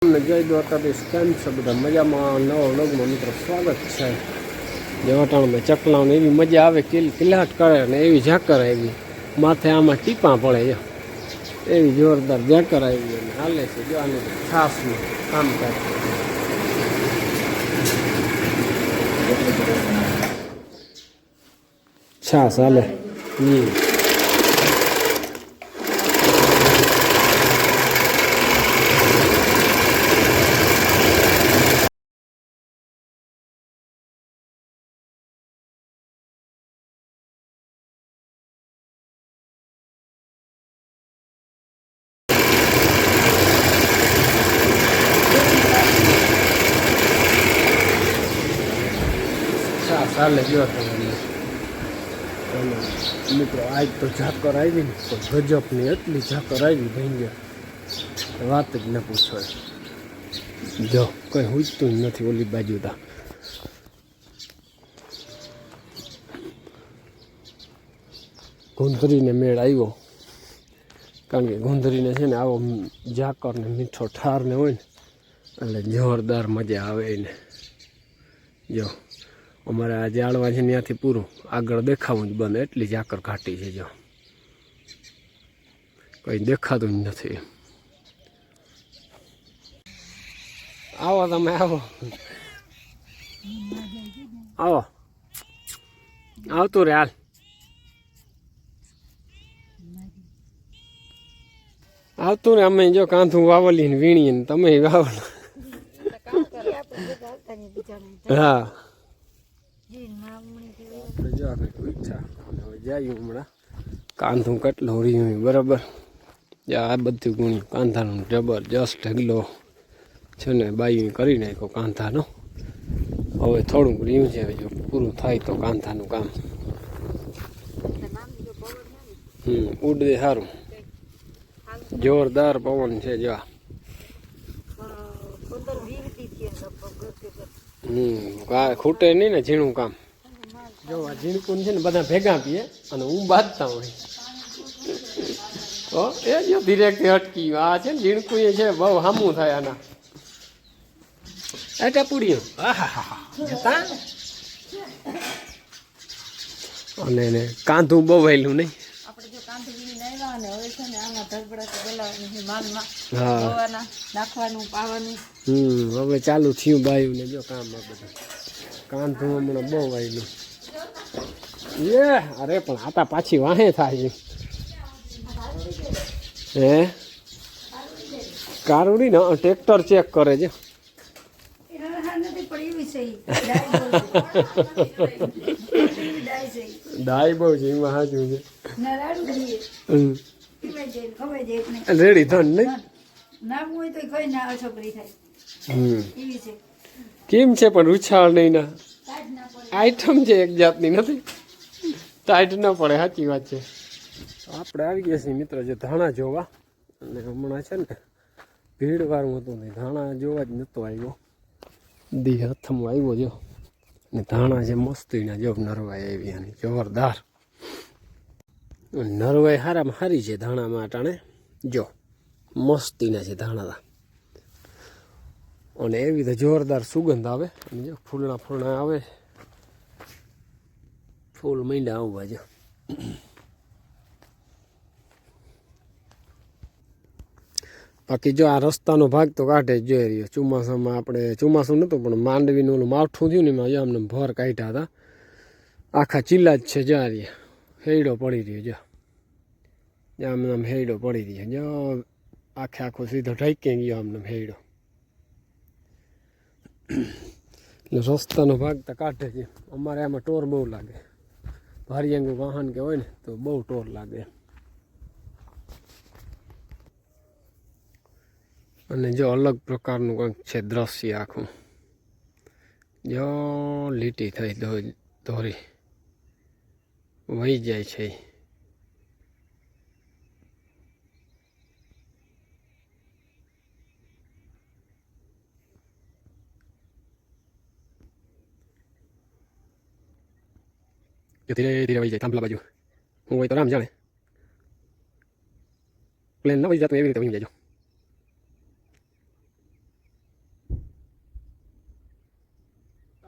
જય દ્વારકાધીશ, કેમ છો બધા? મજામાં? નવા વ્લોગમાં મિત્રો સ્વાગત છે. જવાટાણમાં ચકલાઓને એવી મજા આવે, કિલ્લાટ કરે ને એવી ઝાકર આવી માથે આમાં ટીપા પડે છે, એવી જોરદાર ઝાકર આવી અને હાલે છે. જો આને છાસનું કામ કરે, છાસ હાલે. ચાલે જો મિત્રો, આજ તો ઝાકર આવી ને તો ગજબની એટલી ઝાકર આવી ભેંગ્યા, વાત જ ન પૂછો. જો કઈ હુજતું જ નથી ઓલી બાજુ તા. ગુંદરીને મેળ આવ્યો, કારણ કે ગુંદરીને છે ને આવો ઝાકર ને મીઠો ઠાર ને હોય ને એટલે જોરદાર મજા આવે એને. જો અમારે આ જાળવા છે ત્યાંથી પૂરું આગળ દેખાવું જ બંધ, એટલી ઝાકર ઘાટી છે. જો કંઈ દેખાતું જ નથી. આવો તમે, આવો આવો, આવતું રે હાલ, આવતું રે. અમે જો કાંથું વાવલી ને વીણીએ ને તમે વાવલ. હા જો ઈચ્છા હવે જાય હમણાં કાંથું કેટલું રીયું બરાબર. આ બધું ગુણ્યું કાંથાનું જબરજસ્ત ઢગલો છે ને બાયું કરી નાખ્યો કાંથાનો. હવે થોડુંક રીયું છે, જો પૂરું થાય તો કાંથાનું કામ. ઉડે સારું, જોરદાર પવન છે. જો ખૂટે નહીં ને ઝીણું કામ. જો આ ઝીણકું છે ને બધા ભેગા પીએ અને હું બાંધતા હોય તો એ જો ધીરેકથી અટકી. આ છે ને ઝીણકું એ છે બહુ હામું થાય આના. એટલે પૂડ્યું અને એને કાંધું બહુ વહેલું નહીં. હવે ચાલુ થયું બાયું ને જો કામ આ બધું કાંધું હમણાં બહુ વહેલું. અરે પણ આતા પાછી વાહે થાય હે કારુડી ને ટ્રેક્ટર ચેક કરે છે. દાય બહુ છે એમાં હાજુ છે. રેડી થન નહીં કેમ છે પણ ઉછાળ નહીં ના આઈટમ છે એક જાતની નથી, ટાઈટ ન પડે. સાચી વાત છે. આપણે આવી ગયા છીએ મિત્ર જે ધાણા જોવા, અને હમણાં છે ને ભીડ વાળું હતું નહીં, ધાણા જોવા જ નહોતો આવ્યો. દી હાથમાં આવ્યો જો ને ધાણા છે મસ્તીના. જો નરવાઈ આવી અને જોરદાર નરવાઈ હારામાં હારી છે ધાણામાં અટાણે. જો મસ્તીના છે ધાણા અને એવી તો જોરદાર સુગંધ આવે. અને જો ફૂલણા આવે, ફૂલ મીંડા આવવા. જો બાકી જો આ રસ્તાનો ભાગ તો કાઢે જ જોઈ રહ્યો. ચોમાસામાં આપણે ચોમાસું નહોતું પણ માંડવીનું ઓલું માવઠું થયું ને એમાં અમને ભર કાઢ્યા હતા. આખા ચીલા જ છે. જા રહ્યા હેડો પડી રહ્યો. જો આમ હેડો પડી રહ્યો. જો આખો સીધો ઢાંકી ગયો આમને હેડો. એટલે રસ્તાનો ભાગ તો કાઢે છે. અમારે આમાં ટોર બહુ લાગે. ભારી અંગુ વાહન કે હોય ને તો બહુ ટોર લાગે. અને જો અલગ પ્રકારનું કંઈક છે દ્રશ્ય આખું. જો લીટી થઈ દોરી વહી જાય છે. ધીરે ધીરે વહી જાય થાંભલા બાજુ. હું હોય તો રામ જાણે પ્લેન ના વહી જતું એવી રીતે વહી જાય.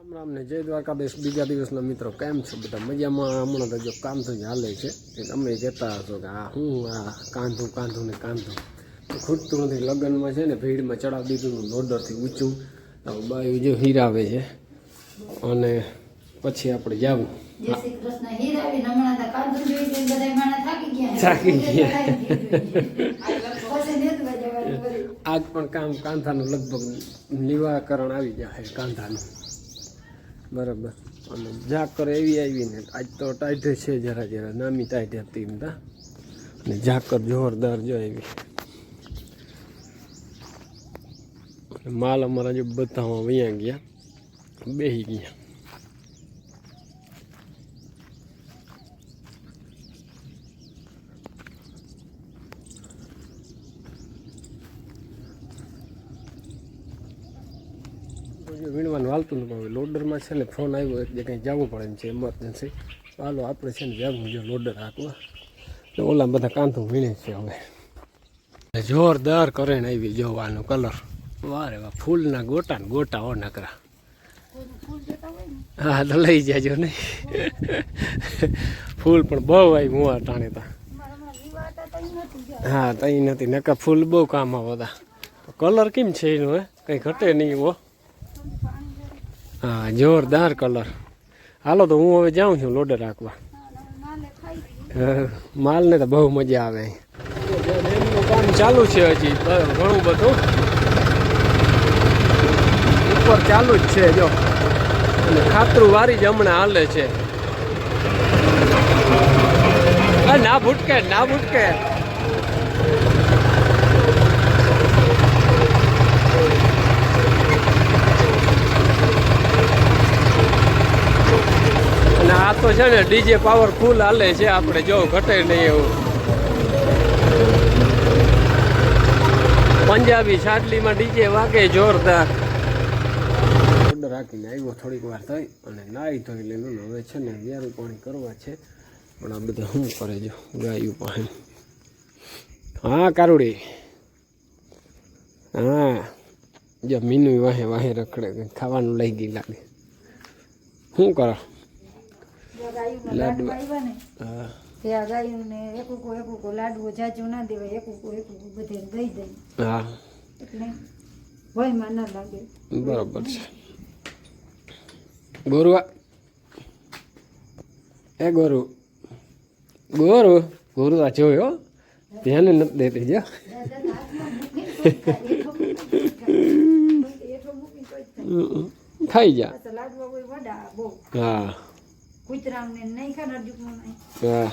રામ રામ ને જય દ્વારકાધીશ. બીજા દિવસના મિત્રો કેમ છો બધા? મજામાં? હમણાં તો જો કાંધું જ હાલે છે. તમે કહેતા હશો કે આ હું આ કાંધું ને કાંધું તો ખૂટતું નથી. લગ્નમાં છે ને ભીડમાં ચડાવી દીધું લોડરથી ઊંચું બાયું જો હીરાવે છે અને પછી આપણે જવું થાકી ગયા. આજ પણ કાંધાનું લગભગ નિવાકરણ આવી જાય કાંધાનું બરાબર. અને ઝાકર એવી આવીને આજ તો ટાઈટ છે જરા નામી ટાઈટ હતી એમ તા. અને ઝાકર જોરદાર જો એવી. માલ અમારા જો બધામાં વૈયા ગયા બેસી ગયા. વીણવાનું હાલતું નતું. હવે લોડરમાં છે ને ફોન આવ્યો એક જગ્યાએ જવું પડે એમ છે ઇમરજન્સી. હાલો આપણે છે ને જવું જો લોડર હાંકવા. તો ઓલા બધા કાંધું વીણે છે હવે. જોરદાર કરેણ આવી જોવાનો કલર. વારે વાહ ફૂલના ગોટા ને ગોટા ઓ નકરા. હા તો લઈ જાજો નહીં. ફૂલ પણ બહુ આવી મુવા ટાણે તા. હા તઈ નથી નકા ફૂલ બહુ કામ આવે હતા. કલર કેમ છે એનું હે કંઈ ઘટે નહીં એવો. હા જોરદાર કલર. હાલો તો હું હવે જાઉં છું લોડર રાખવા. માલને તો બહુ મજા આવે. એમનું કામ ચાલુ છે હજી ઘણું બધું ઉપર ચાલુ જ છે જો. અને ખાતરું વારી જ હમણાં હાલે છે. ના ભૂટકે ના ભૂટકે. અને આ તો છે ને ડીજે પાવર ફૂલ હાલે છે. આપણે જો ઘટે નહીં એવું. પંજાબી સાડલીમાં ડીજે વાગે જોરદાર. ઓર્ડર રાખીને આવ્યો થોડીક વાર થઈ અને નાહી ધોઈ લેલું. હવે છે ને વ્યારું પાણી કરવા છે પણ આ બધા શું કરે જો ગાયું પાણી. હા કારુડી. હા જો મીનું વાહે વાહે રખડે ખાવાનું લઈ ગઈ લાગે. શું કરો? લાડુ. હા ત્યાં ગાયું ને એકુકો લાડવો જાજુ ના દેવાય. એકુકો બધે દઈ દઈ. હા એટલે ભયમાં ના લાગે. બરોબર છે. ગોરુઆ એ ગોરુ આ જોયો ધ્યાન નથી દેતી જો. ખાઈ જા. હા હા